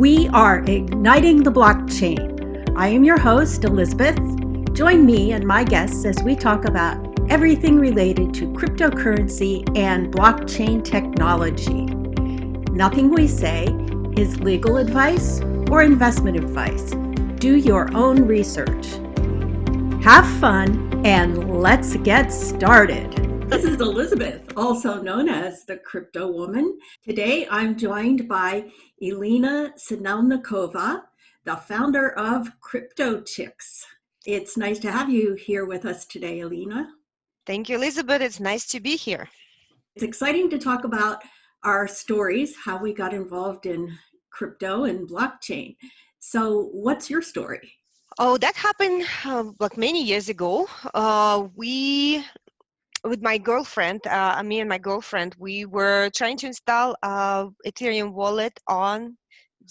We are igniting the blockchain. I am your host, Elizabeth. Join me and my guests as we talk about everything related to cryptocurrency and blockchain technology. Nothing we say is legal advice or investment advice. Do your own research. Have fun and let's get started. This is Elizabeth, also known as the Crypto Woman. Today I'm joined by Elena Sinelnikova, the founder of CryptoChicks. It's nice to have you here with us today, Elena. Thank you, Elizabeth. It's nice to be here. It's exciting to talk about our stories, how we got involved in crypto and blockchain. So what's your story? Oh, that happened like many years ago. With my girlfriend, me and my girlfriend, we were trying to install Ethereum wallet on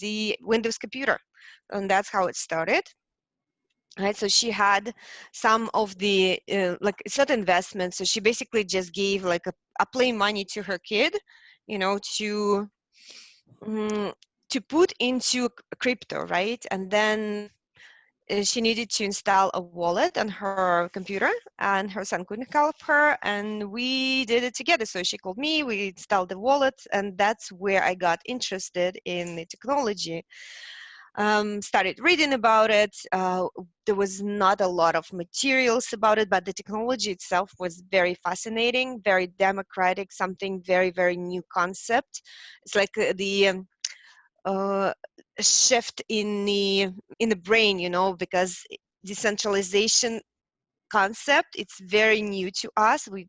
the Windows computer. And that's how it started. Right, so she had some of the it's not investment. So she basically just gave like a play money to her kid, to put into crypto, right? And then she needed to install a wallet on her computer, and her son couldn't help her, and we did it together. So she called me, we installed the wallet, and that's where I got interested in the technology. Started reading about it. There was not a lot of materials about it, but the technology itself was very fascinating, very democratic, something very, very new concept. It's like the shift in the brain, because decentralization concept, it's very new to us. We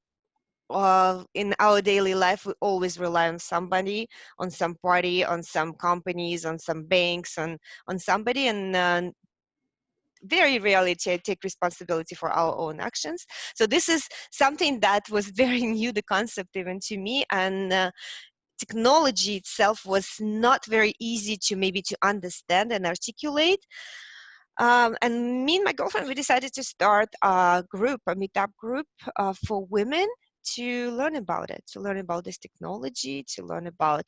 in our daily life, we always rely on somebody, on some party, on some companies, on some banks, on somebody, and very rarely take responsibility for our own actions. So this is something that was very new, the concept even to me, and technology itself was not very easy to understand and articulate. And me and my girlfriend, we decided to start a Meetup group for women to learn about it, to learn about this technology, to learn about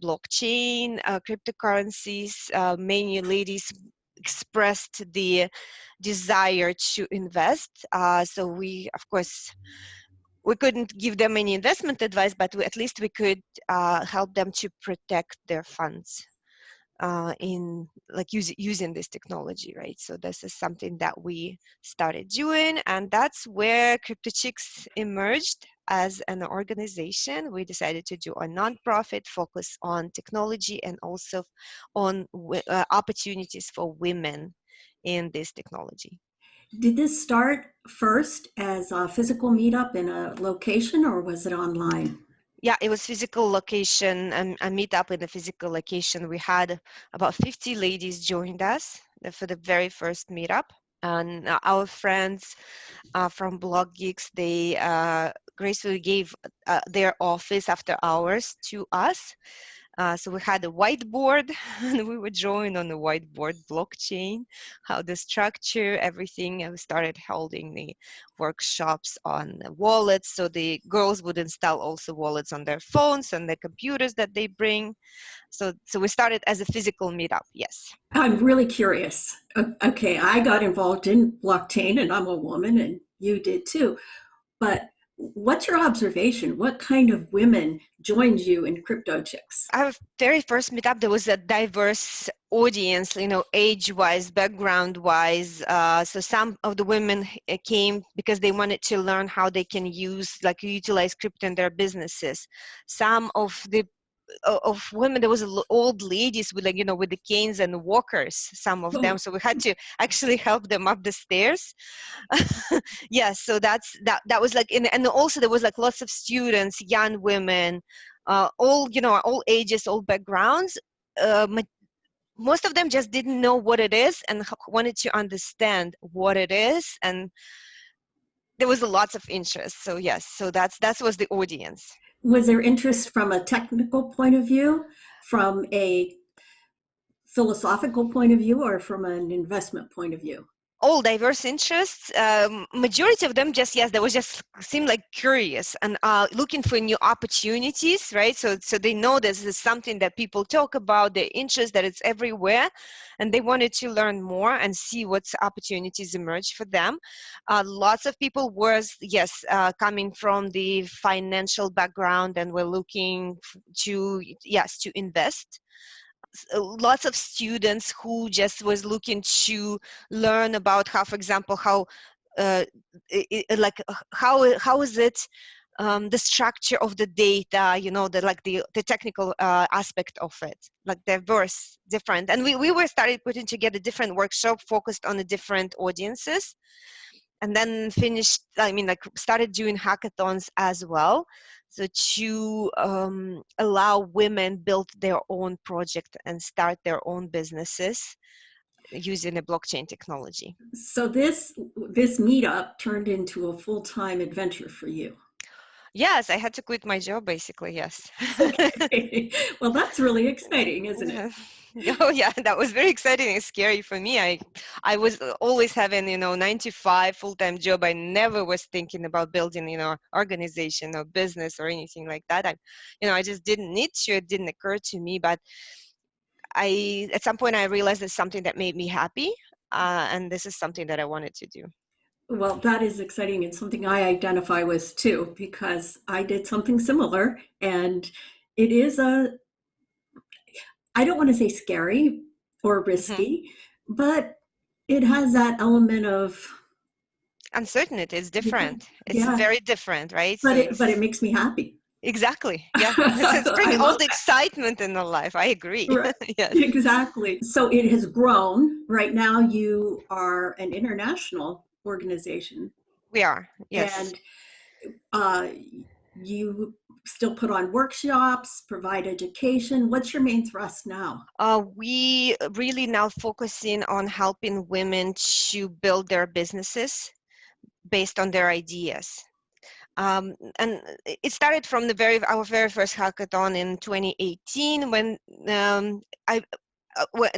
blockchain, cryptocurrencies. Many ladies expressed the desire to invest. So we, of course, we couldn't give them any investment advice, but at least we could help them to protect their funds in using this technology, right? So this is something that we started doing, and that's where CryptoChicks emerged as an organization. We decided to do a nonprofit focus on technology and also on opportunities for women in this technology. Did this start first as a physical meetup in a location, or was it online? Yeah, it was physical location, and a meetup in a physical location. We had about 50 ladies joined us for the very first meetup. And our friends from Blog Geeks, they gracefully gave their office after hours to us. So we had a whiteboard, and we were drawing on the whiteboard blockchain, how the structure, everything, and we started holding the workshops on the wallets. So the girls would install also wallets on their phones and the computers that they bring. So we started as a physical meetup, yes. I'm really curious. Okay, I got involved in blockchain, and I'm a woman, and you did too. But what's your observation? What kind of women joined you in CryptoChicks? Our very first meetup, there was a diverse audience, age-wise, background-wise. So some of the women came because they wanted to learn how they can utilize crypto in their businesses. Some of women, there was old ladies with with the canes and walkers, some of them, so we had to actually help them up the stairs. Yeah, so that was and also there was lots of students, young women, all ages, all backgrounds. Most of them just didn't know what it is and wanted to understand what it is, and there was lots of interest. So yes, so that was the audience. Was there interest from a technical point of view, from a philosophical point of view, or from an investment point of view? all diverse interests. Majority of them just, yes, they was just seem like curious and looking for new opportunities, right? So they know this is something that people talk about, their interest, that it's everywhere, and they wanted to learn more and see what opportunities emerge for them. Lots of people were, yes, coming from the financial background and were looking to, yes, to invest. Lots of students who just was looking to learn about how, for example, how how is it, the structure of the data, the technical aspect of it, like diverse, different. And we were started putting together different workshop focused on the different audiences, and then finished, started doing hackathons as well, so to allow women build their own project and start their own businesses using the blockchain technology. So this meetup turned into a full-time adventure for you. Yes, I had to quit my job, basically, yes. Okay. Well, that's really exciting, isn't it? Oh yeah, that was very exciting and scary for me. I was always having, 9 to 5 full-time job. I never was thinking about building, organization or business or anything like that. I just didn't need to. It didn't occur to me. But at some point I realized it's something that made me happy, and this is something that I wanted to do. Well, that is exciting and something I identify with too, because I did something similar, and it is I don't want to say scary or Hmm. risky, but it has that element of, Uncertainty is different. It's yeah, very different, right? but So it makes me happy. exactly, yeah. It's I bring all love the that. excitement in the life. I agree. Right. Yes, Exactly. So it has grown. Right now, you are an international organization, we are. Yes. and uh, you still put on workshops, provide education. What's your main thrust now? We really now focusing on helping women to build their businesses based on their ideas. And it started from our very first hackathon in 2018, when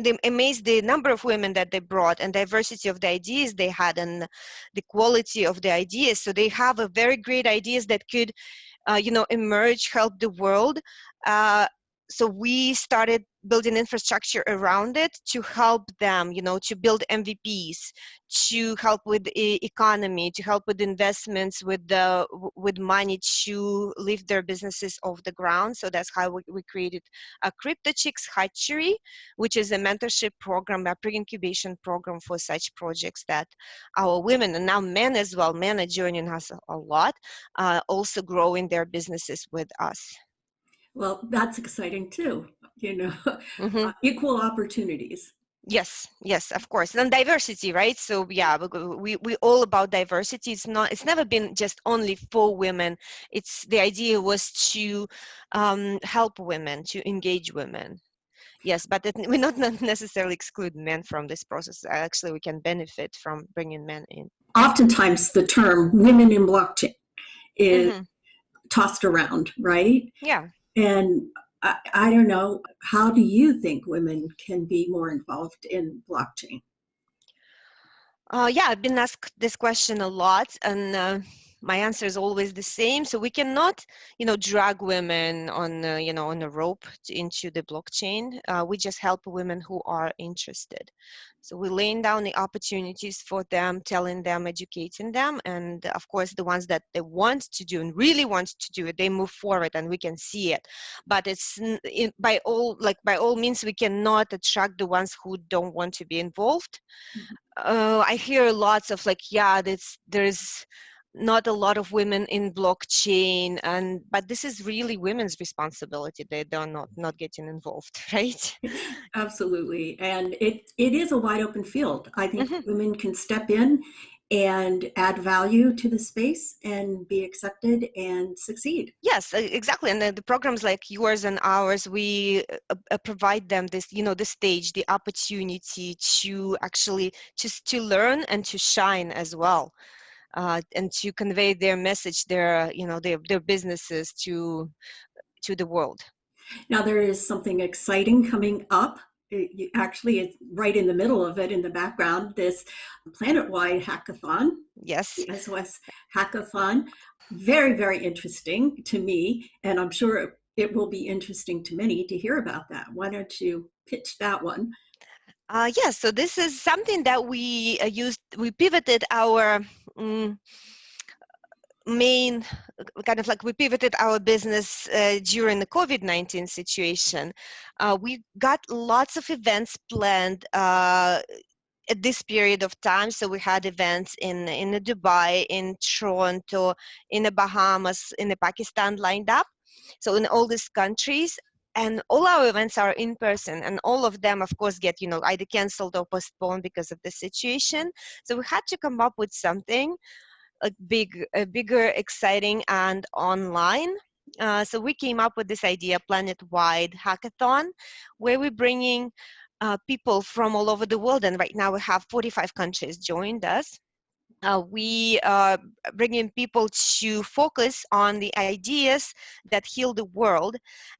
they amazed the number of women that they brought and diversity of the ideas they had and the quality of the ideas. So they have a very great ideas that could emerge, help the world. So we started building infrastructure around it to help them, to build MVPs, to help with the economy, to help with investments, with money to lift their businesses off the ground. So that's how we created a CryptoChicks hatchery, which is a mentorship program, a pre-incubation program for such projects that our women, and now men as well, men are joining us a lot, also growing their businesses with us. Well, that's exciting too. You know, Hmm. equal opportunities. Yes, yes, of course, and diversity, right? So yeah, we all about diversity. It's never been just only for women. It's the idea was to help women, to engage women. Yes, but we not necessarily exclude men from this process. Actually, we can benefit from bringing men in. Oftentimes, the term women in blockchain is Hmm. tossed around, right? Yeah. And I don't know, how do you think women can be more involved in blockchain? Yeah, I've been asked this question a lot, and my answer is always the same. So we cannot, drag women on, on a rope into the blockchain. We just help women who are interested. So we're laying down the opportunities for them, telling them, educating them, and of course, the ones that they want to do and really want to do it, they move forward, and we can see it. But it's by all means, we cannot attract the ones who don't want to be involved. I hear lots of there's not a lot of women in blockchain, but this is really women's responsibility. They're not getting involved, right? Absolutely. And it is a wide open field. I think Hmm. women can step in and add value to the space and be accepted and succeed. Yes, exactly. And the programs like yours and ours, we provide them this, the stage, the opportunity to actually just to learn and to shine as well. And to convey their message, their businesses to the world. Now, there is something exciting coming up actually, it's right in the middle of it in the background, this Planet-Wide Hackathon, Yes. the SOS Hackathon. Very, very interesting to me, and I'm sure it will be interesting to many to hear about that. Why don't you pitch that one? Yes, so this is something that we we pivoted our main kind of like we pivoted our business during the COVID-19 situation. We got lots of events planned at this period of time. So we had events in Dubai, in Toronto, in the Bahamas, in the Pakistan lined up. So in all these countries, and all our events are in person, and all of them, of course, get either canceled or postponed because of the situation. So we had to come up with something bigger, exciting, and online. So we came up with this idea, Planet-Wide Hackathon, where we're bringing people from all over the world, and right now we have 45 countries joined us. We are bringing people to focus on the ideas that heal the world,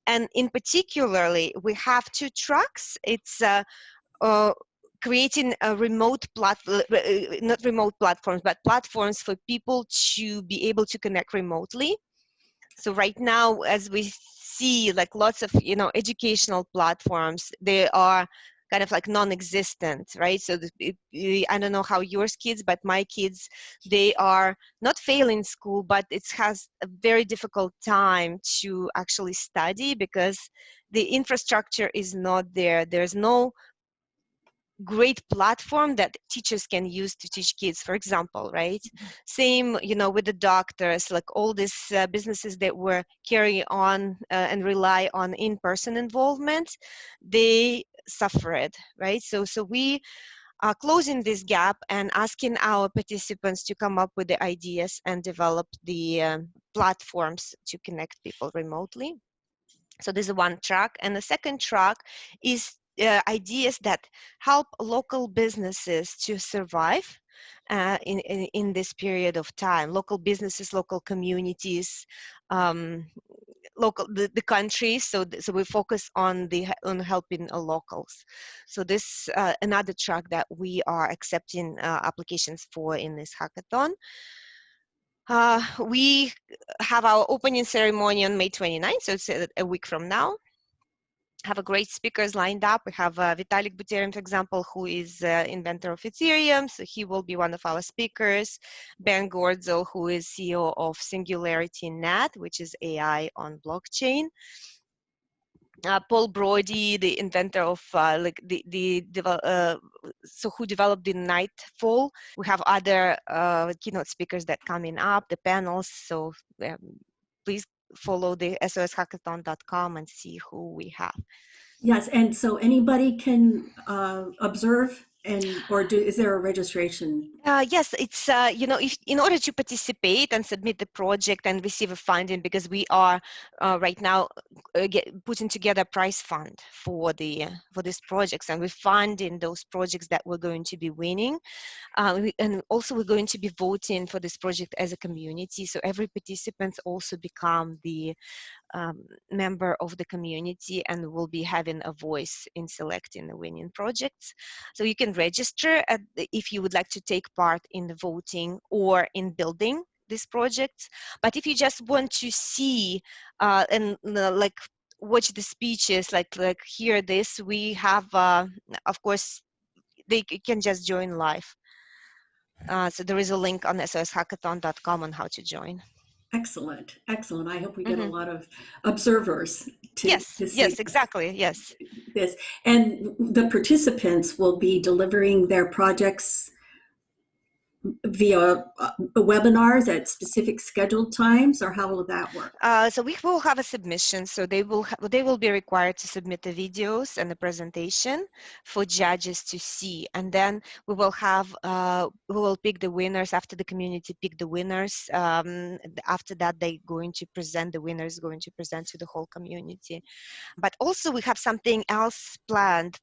and in particularly, we have two tracks. It's creating a not remote platforms, but platforms for people to be able to connect remotely. So right now, as we see, like lots of educational platforms, they are kind of like non-existent, right? So I don't know how yours kids, but my kids, they are not failing school, but it has a very difficult time to actually study because the infrastructure is not there. There's no great platform that teachers can use to teach kids, for example, right? Same, with the doctors, like all these businesses that were carry on and rely on in-person involvement, they suffered, right? So we are closing this gap and asking our participants to come up with the ideas and develop the platforms to connect people remotely. So this is one track, and the second track is ideas that help local businesses to survive in this period of time. Local businesses, local communities, the countries. So we focus on helping locals. So this another track that we are accepting applications for in this hackathon. We have our opening ceremony on May 29th, so it's a week from now. Have a great speakers lined up. We have Vitalik Buterin, for example, who is inventor of Ethereum, so he will be one of our speakers. Ben Gorzo, who is CEO of Singularity Net, which is AI on blockchain. Paul Brody, the inventor of who developed the Nightfall. We have other keynote speakers that coming up, the panels. So please follow the soshackathon.com and see who we have. Yes, and so anybody can observe, is there a registration? Yes, it's if in order to participate and submit the project and receive a funding, because we are right now putting together a prize fund for these projects, and we're funding those projects that we're going to be winning, and also we're going to be voting for this project as a community. So every participant also become the member of the community and will be having a voice in selecting the winning projects. So you can register if you would like to take part in the voting or in building these projects. But if you just want to see and like watch the speeches, like hear this, we have, of course, they can just join live. So there is a link on soshackathon.com on how to join. Excellent, excellent. I hope we get a lot of observers to see yes, exactly, yes. this. And the participants will be delivering their projects via webinars at specific scheduled times, or how will that work? So we will have a submission. So they will be required to submit the videos and the presentation for judges to see, and then we will have we will pick the winners after the community pick the winners. After that, they're going to present the winners, going to present to the whole community. But also we have something else planned.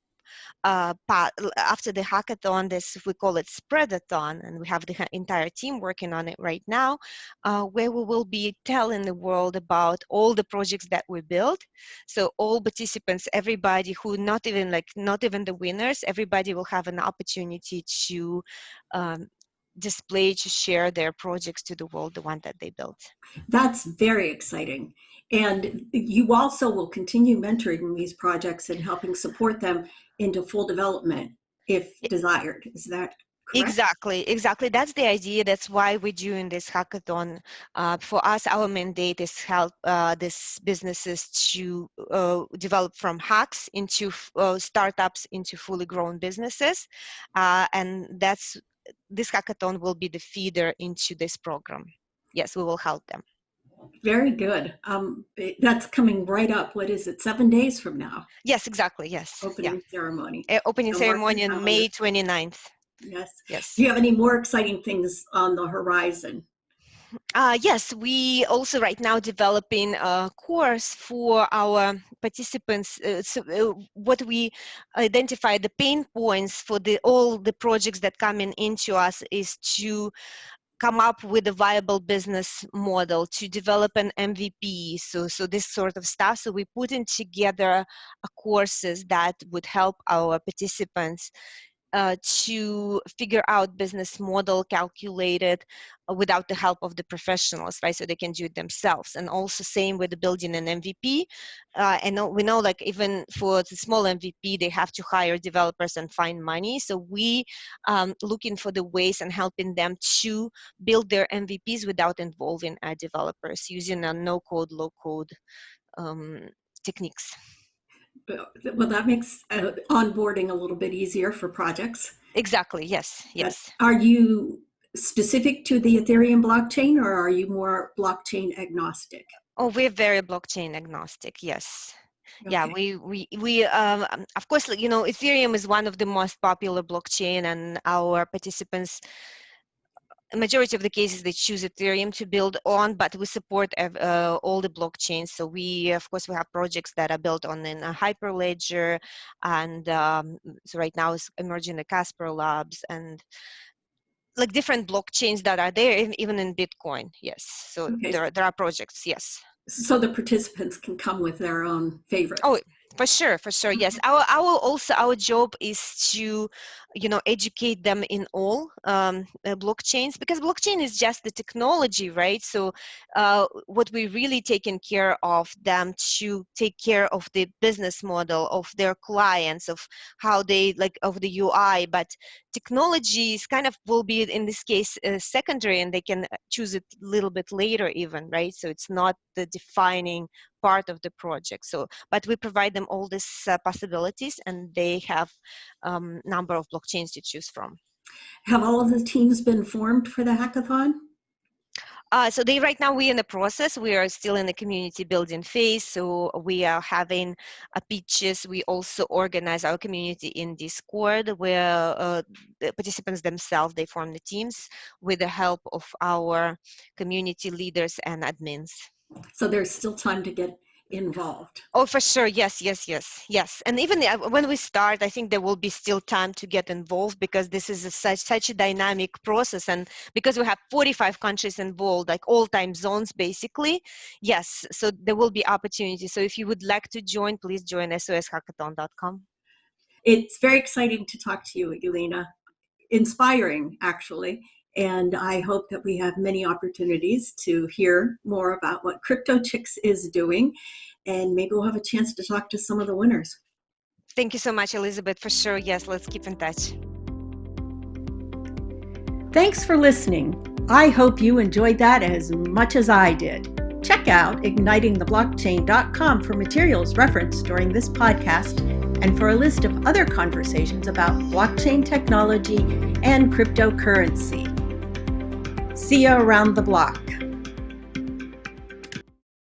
after the hackathon, we call it Spreadathon, and we have the entire team working on it right now, where we will be telling the world about all the projects that we built. So all participants, everybody who not even the winners, everybody will have an opportunity to display, to share their projects to the world, the one that they built. That's very exciting. And you also will continue mentoring these projects and helping support them into full development if desired. Is that correct? Exactly. That's the idea. That's why we're doing this hackathon. For us, our mandate is help these businesses to develop from hacks into startups into fully grown businesses, and this hackathon will be the feeder into this program. Yes, we will help them. Very good. That's coming right up. What is it? 7 days from now? Yes, exactly. Yes. Opening ceremony. Opening So ceremony on May 29th. Yes. Do you have any more exciting things on the horizon? Yes, we also right now developing a course for our participants. What we identify the pain points for all the projects that coming into us is to come up with a viable business model, to develop an MVP, so this sort of stuff. So we putting together courses that would help our participants to figure out business model, calculated without the help of the professionals, right? So they can do it themselves. And also same with the building an MVP. And we know like even for the small MVP, they have to hire developers and find money. So we looking for the ways and helping them to build their MVPs without involving developers, using a no-code, low-code techniques. Well, that makes onboarding a little bit easier for projects. Exactly. Yes. Are you specific to the Ethereum blockchain, or are you more blockchain agnostic? Oh, we're very blockchain agnostic. Yes. Okay. Yeah, we of course, you know, Ethereum is one of the most popular blockchain, and our participants, a majority of the cases, they choose Ethereum to build on, but we support all the blockchains. So we, of course, we have projects that are built on in a Hyperledger, and so right now is emerging the Casper Labs and like different blockchains that are there, even in Bitcoin. Yes, so okay. there are projects. Yes. So the participants can come with their own favorites. Oh, for sure. Yes. Our job is to, you know, educate them in all blockchains, because blockchain is just the technology, right? So what we really taking care of them to take care of the business model of their clients, of how they of the UI, but technology is kind of will be in this case secondary, and they can choose it a little bit later even, right? So it's not the defining part of the project. So, but we provide them all these possibilities, and they have number of blockchains to choose from. Have all of the teams been formed for the hackathon? So right now we're in the process. We are still in the community building phase. So we are having pitches. We also organize our community in Discord, where the participants themselves, they form the teams with the help of our community leaders and admins. So there's still time to get involved. Oh, for sure. Yes. And even when we start, I think there will be still time to get involved, because this is such a dynamic process, and because we have 45 countries involved, like all time zones basically. Yes, so there will be opportunity. So if you would like to join, please join soshackathon.com. It's very exciting to talk to you, Elena. Inspiring, actually. And I hope that we have many opportunities to hear more about what CryptoChicks is doing. And maybe we'll have a chance to talk to some of the winners. Thank you so much, Elizabeth. For sure. Yes, let's keep in touch. Thanks for listening. I hope you enjoyed that as much as I did. Check out ignitingtheblockchain.com for materials referenced during this podcast, and for a list of other conversations about blockchain technology and cryptocurrency. See you around the block.